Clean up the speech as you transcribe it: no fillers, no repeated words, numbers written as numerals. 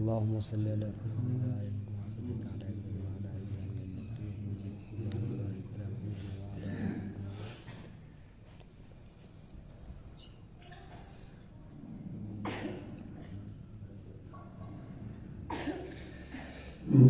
اللهم صل على محمد وعلى آل محمد وعلى آل